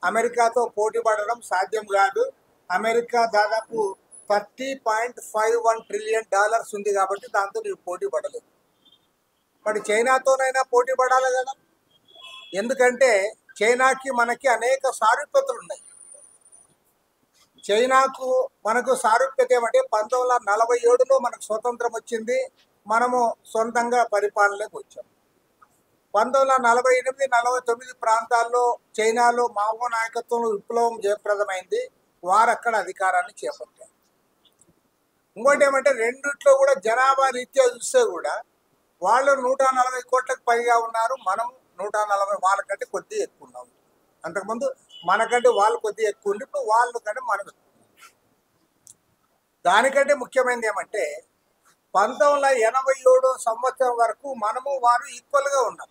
అమెరికాతో పోటీ పడడం సాధ్యం కాదు. అమెరికా దాదాపు $30.51 ట్రిలియన్ ఉంది కాబట్టి దాంతో నీవు పోటీ పడలేదు. మరి చైనాతోనైనా పోటీ పడాలి కదా. ఎందుకంటే చైనాకి మనకి అనేక సారూప్యతలు ఉన్నాయి. చైనాకు మనకు సారూప్యత ఏమంటే 1947లో మనకు స్వతంత్రం వచ్చింది, మనము సొంతంగా పరిపాలనలోకి వచ్చాం. 1948-49 ప్రాంతాల్లో చైనాలో మావో నాయకత్వంలో విప్లవం జయప్రదమైంది. వారు అక్కడ అధికారాన్ని చేపట్టారు. ఇంకోటి ఏమంటే రెండిట్లో కూడా జనాభా రీత్యా చూస్తే కూడా వాళ్ళు 140 కోట్లకు పైగా ఉన్నారు, మనం 140, వాళ్ళకంటే కొద్దిగా ఎక్కువ ఉన్నాం. అంతకుముందు మనకంటే వాళ్ళు కొద్దిగా ఎక్కువ ఉండి ఇప్పుడు వాళ్ళ కంటే మనం ఎక్కువ. దానికంటే ముఖ్యమైనది ఏమంటే 1987 సంవత్సరం వరకు మనము వారు ఈక్వల్గా ఉన్నాం.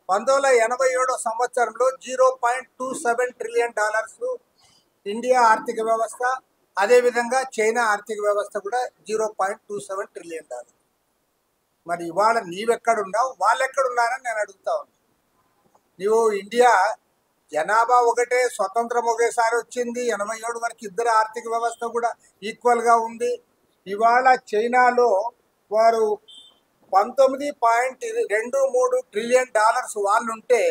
1987 సంవత్సరంలో $0.27 ట్రిలియన్ ఇండియా ఆర్థిక వ్యవస్థ, అదేవిధంగా చైనా ఆర్థిక వ్యవస్థ కూడా $0.27 ట్రిలియన్. మరి ఇవాళ నీవెక్కడున్నావు, వాళ్ళు ఎక్కడున్నారని నేను అడుగుతా ఉన్నా. నీవు ఇండియా జనాభా ఒకటే, స్వతంత్రం ఒకేసారి వచ్చింది, 87 వరకు ఇద్దరు ఆర్థిక వ్యవస్థ కూడా ఈక్వల్గా ఉంది. ఇవాళ చైనాలో వారు $19.23 ట్రిలియన్ వాళ్ళు ఉంటే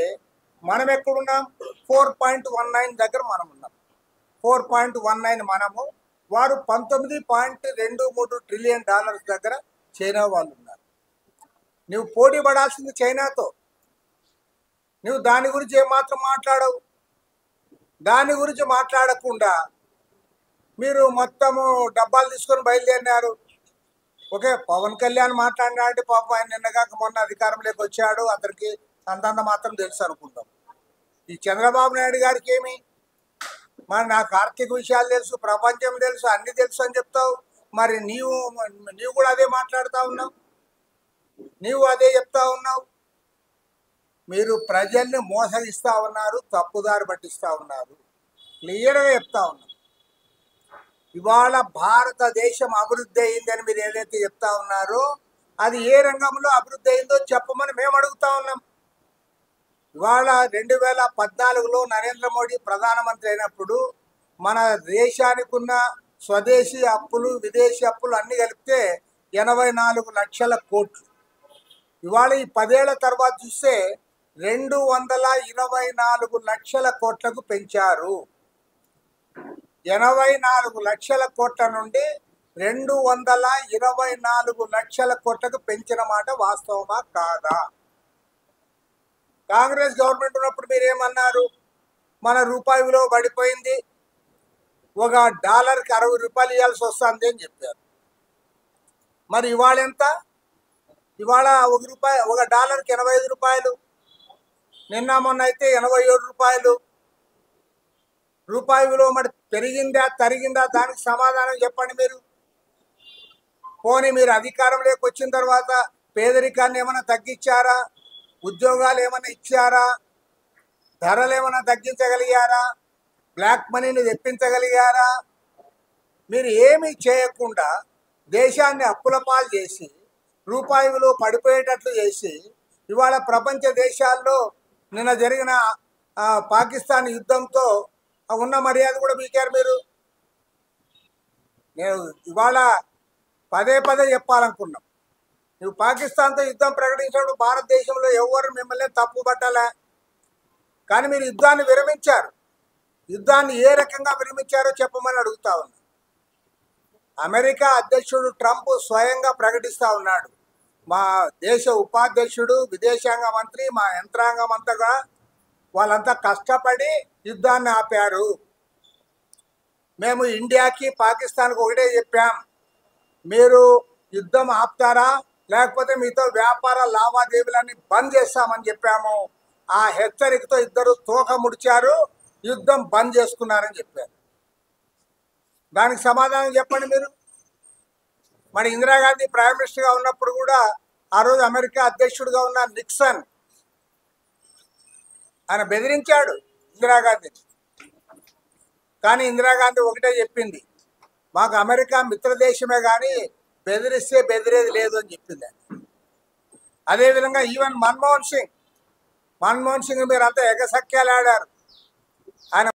మనం ఎక్కడున్నాం? 4.19 దగ్గర మనం ఉన్నాం. 4.19 మనము, వారు $19.23 ట్రిలియన్ దగ్గర చైనా వాళ్ళు ఉన్నారు. నువ్వు పోటీ పడాల్సింది చైనాతో. నువ్వు దాని గురించి ఏమాత్రం మాట్లాడవు. దాని గురించి మాట్లాడకుండా మీరు మొత్తము డబ్బాలు తీసుకొని బయలుదేరినారు. ఓకే, పవన్ కళ్యాణ్ మాట్లాడినా అంటే పాపం ఆయన నిన్నగాక మొన్న అధికారంలోకి వచ్చాడు, అతనికి అంతంత మాత్రం తెలుసు అనుకుంటాం. ఈ చంద్రబాబు నాయుడు గారికి ఏమి, మరి నాకు ఆర్థిక విషయాలు తెలుసు, ప్రపంచం తెలుసు, అన్ని తెలుసు అని చెప్తావు. మరి నీవు కూడా అదే మాట్లాడుతూ ఉన్నావు, నీవు అదే చెప్తా ఉన్నావు. మీరు ప్రజల్ని మోసగిస్తూ ఉన్నారు, తప్పుదారి పట్టిస్తూ ఉన్నారు. క్లియర్గా చెప్తా ఉన్నాం. ఇవాళ భారతదేశం అభివృద్ధి అయిందని మీరు ఏదైతే చెప్తా ఉన్నారో అది ఏ రంగంలో అభివృద్ధి అయిందో చెప్పమని మేము అడుగుతా ఉన్నాం. ఇవాళ 2014లో నరేంద్ర మోడీ ప్రధానమంత్రి అయినప్పుడు మన దేశానికి ఉన్న స్వదేశీ అప్పులు, విదేశీ అప్పులు అన్నీ కలిపితే 84 లక్షల కోట్లు. ఇవాళ ఈ 10 ఏళ్ల తర్వాత చూస్తే 224 లక్షల కోట్లకు పెంచారు. 84 లక్షల కోట్ల నుండి 224 లక్షల కోట్లకు పెంచిన మాట వాస్తవమా కాదా? కాంగ్రెస్ గవర్నమెంట్ ఉన్నప్పుడు మీరేమన్నారు? మన రూపాయి విలువ పడిపోయింది, ఒక డాలర్కి 60 రూపాయలు ఇవ్వాల్సి వస్తుంది అని చెప్పారు. మరి ఇవాళ ఎంత? ఇవాళ ఒక డాలర్కి 85 రూపాయలు. నిన్న మొన్న అయితే 87 రూపాయలు. రూపాయి విలువ మరి పెరిగిందా తరిగిందా? దానికి సమాధానం చెప్పండి మీరు. పోనీ మీరు అధికారంలోకి వచ్చిన తర్వాత పేదరికాన్ని ఏమైనా తగ్గించారా? ఉద్యోగాలు ఏమైనా ఇచ్చారా? ధరలు ఏమైనా తగ్గించగలిగారా? బ్లాక్ మనీని తెప్పించగలిగారా? మీరు ఏమీ చేయకుండా దేశాన్ని అప్పుల పాలు చేసి రూపాయి విలువ పడిపోయేటట్లు చేసి ఇవాళ ప్రపంచ దేశాల్లో నిన్న జరిగిన పాకిస్తాన్ యుద్ధంతో ఉన్న మర్యాద కూడా మీకారు మీరు. నేను ఇవాళ పదే చెప్పాలనుకున్నాం. నువ్వు పాకిస్తాన్తో యుద్ధం ప్రకటించినప్పుడు భారతదేశంలో ఎవరు మిమ్మల్ని తప్పు పట్టాలా, కానీ మీరు యుద్ధాన్ని విరమించారు. యుద్ధాన్ని ఏ రకంగా విరమించారో చెప్పమని అడుగుతా ఉన్నా. అమెరికా అధ్యక్షుడు ట్రంప్ స్వయంగా ప్రకటిస్తూ ఉన్నాడు, మా దేశ ఉపాధ్యక్షుడు, విదేశాంగ మంత్రి, మా యంత్రాంగం అంతగా వాళ్ళంతా కష్టపడి యుద్ధాన్ని ఆపారు. మేము ఇండియాకి పాకిస్తాన్కి ఒకటే చెప్పాం, మీరు యుద్ధం ఆపుతారా లేకపోతే మీతో వ్యాపార లావాదేవీలన్నీ బంద్ చేస్తామని చెప్పాము. ఆ హెచ్చరికతో ఇద్దరు తోక ముడిచారు, యుద్ధం బంద్ చేసుకున్నారని చెప్పారు. దానికి సమాధానం చెప్పండి మీరు. మరి ఇందిరాగాంధీ ప్రైమ్ మినిస్టర్గా ఉన్నప్పుడు కూడా ఆ రోజు అమెరికా అధ్యక్షుడిగా ఉన్న నిక్సన్ ఆయన బెదిరించాడు ఇందిరాగాంధీని. కానీ ఇందిరాగాంధీ ఒకటే చెప్పింది, మాకు అమెరికా మిత్రదేశమే కానీ బెదిరిస్తే బెదిరేది లేదు అని చెప్పింది. అదేవిధంగా ఈవెన్ మన్మోహన్ సింగ్ మీరు అంతా ఎగసక్యాలు ఆడారు. ఆయన